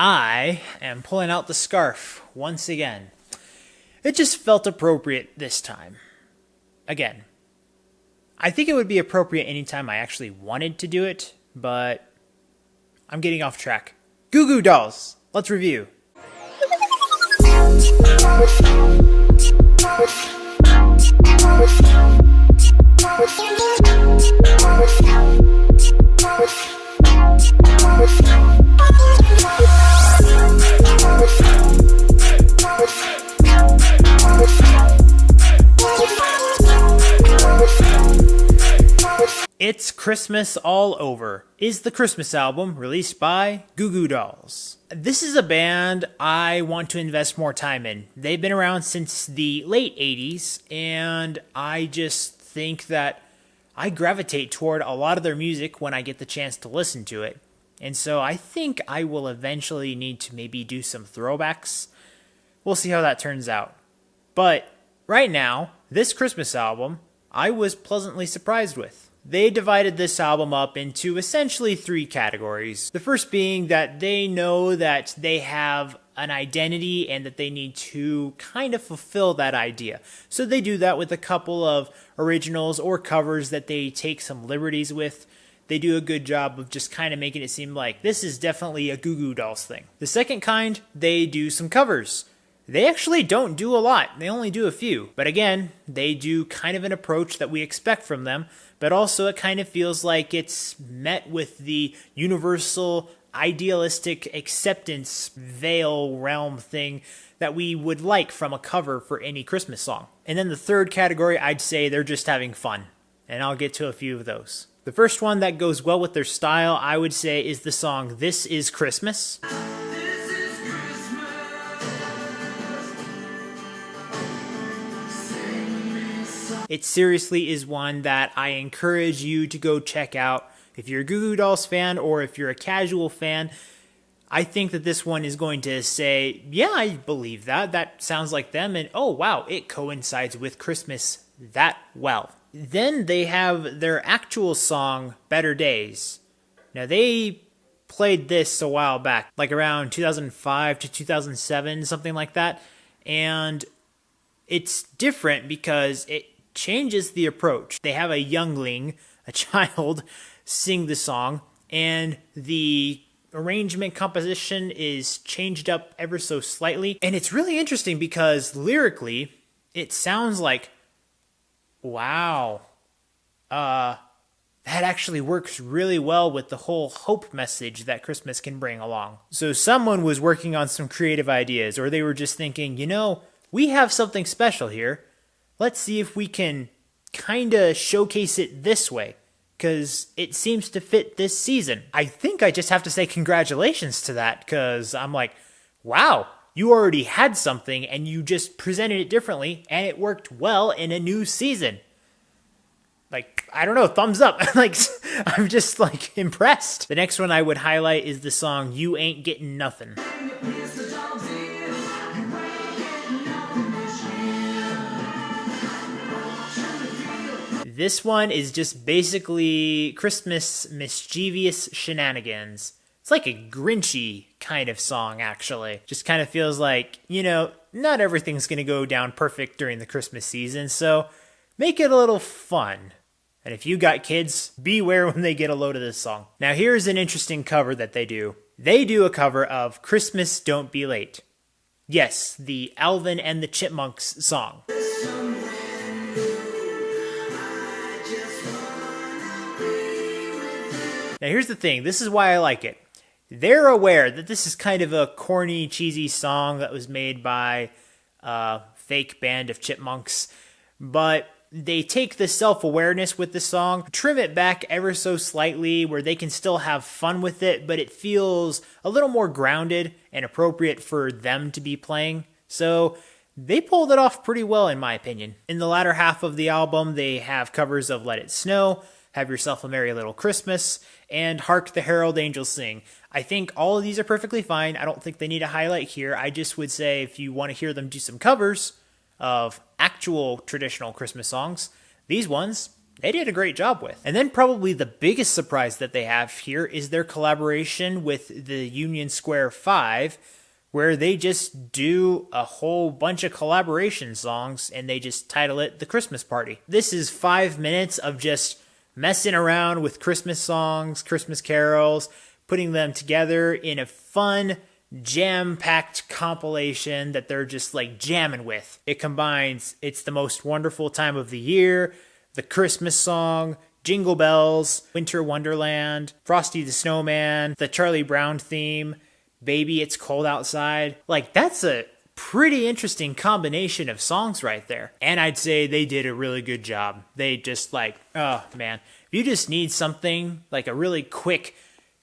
I am pulling out the scarf once again. It just felt appropriate this time. Again, I think it would be appropriate anytime I actually wanted to do it, but I'm getting off track. Goo Goo Dolls, let's review. It's Christmas All Over is the Christmas album released by Goo Goo Dolls. This is a band I want to invest more time in. They've been around since the late 80s, and I just think that I gravitate toward a lot of their music when I get the chance to listen to it. And so I think I will eventually need to maybe do some throwbacks. We'll see how that turns out. But right now, this Christmas album, I was pleasantly surprised with. They divided this album up into essentially three categories. The first being that they know that they have an identity and that they need to kind of fulfill that idea. So they do that with a couple of originals or covers that they take some liberties with. They do a good job of just kind of making it seem like this is definitely a Goo Goo Dolls thing. The second kind, they do some covers. They actually don't do a lot. They only do a few. But again, they do kind of an approach that we expect from them, but also it kind of feels like it's met with the universal idealistic acceptance veil realm thing that we would like from a cover for any Christmas song. And then the third category, I'd say they're just having fun. And I'll get to a few of those. The first one that goes well with their style, I would say, is the song This Is Christmas. It seriously is one that I encourage you to go check out. If you're a Goo Goo Dolls fan or if you're a casual fan, I think that this one is going to say, yeah, I believe that. That sounds like them. And oh, wow, it coincides with Christmas that well. Then they have their actual song, Better Days. Now, they played this a while back, like around 2005 to 2007, something like that. And it's different because it changes the approach. They have a youngling, a child, sing the song, and the arrangement composition is changed up ever so slightly. And it's really interesting because lyrically, it sounds like, wow, that actually works really well with the whole hope message that Christmas can bring along. So someone was working on some creative ideas, or they were just thinking, you know, we have something special here. Let's see if we can kind of showcase it this way, because it seems to fit this season. I think I just have to say congratulations to that, because I'm like, wow, you already had something and you just presented it differently and it worked well in a new season. Like, I don't know, thumbs up. Like, I'm just like impressed. The next one I would highlight is the song You Ain't Getting Nothing. This one is just basically Christmas mischievous shenanigans. It's like a Grinchy kind of song, actually. Just kind of feels like, you know, not everything's going to go down perfect during the Christmas season, so make it a little fun. And if you got kids, beware when they get a load of this song. Now here's an interesting cover that they do. They do a cover of Christmas Don't Be Late. Yes, the Alvin and the Chipmunks song. Now here's the thing, this is why I like it. They're aware that this is kind of a corny, cheesy song that was made by a fake band of chipmunks, but they take the self-awareness with the song, trim it back ever so slightly where they can still have fun with it, but it feels a little more grounded and appropriate for them to be playing. So they pulled it off pretty well in my opinion. In the latter half of the album, they have covers of Let It Snow, Have Yourself a Merry Little Christmas, and Hark the Herald Angels Sing. I think all of these are perfectly fine. I don't think they need a highlight here. I just would say if you want to hear them do some covers of actual traditional Christmas songs, these ones they did a great job with. And then probably the biggest surprise that they have here is their collaboration with the Union Square 5, where they just do a whole bunch of collaboration songs and they just title it The Christmas Party. This is 5 minutes of just messing around with Christmas songs, Christmas carols, putting them together in a fun, jam-packed compilation that they're just like jamming with. It combines It's the Most Wonderful Time of the Year, the Christmas song, Jingle Bells, Winter Wonderland, Frosty the Snowman, the Charlie Brown theme, Baby It's Cold Outside. Like, that's a pretty interesting combination of songs right there. And I'd say they did a really good job. They just like, oh man, if you just need something like a really quick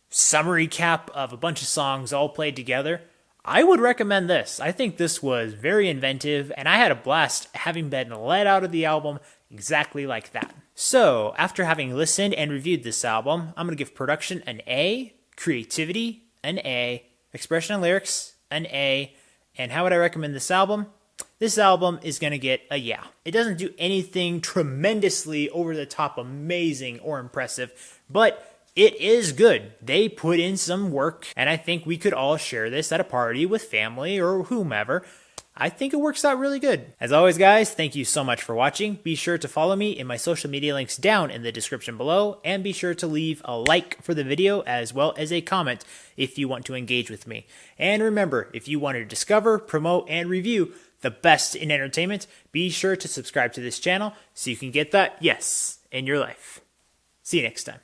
summary cap of a bunch of songs all played together, I would recommend this. I think this was very inventive, and I had a blast having been let out of the album exactly like that. So, after having listened and reviewed this album, I'm going to give production an A, creativity an A, expression and lyrics an A, and how would I recommend this album? This album is going to get a yeah. It doesn't do anything tremendously over the top amazing or impressive, but it is good. They put in some work, and I think we could all share this at a party with family or whomever. I think it works out really good. As always, guys, thank you so much for watching. Be sure to follow me in my social media links down in the description below, and be sure to leave a like for the video as well as a comment if you want to engage with me. And remember, if you want to discover, promote, and review the best in entertainment, be sure to subscribe to this channel so you can get that yes in your life. See you next time.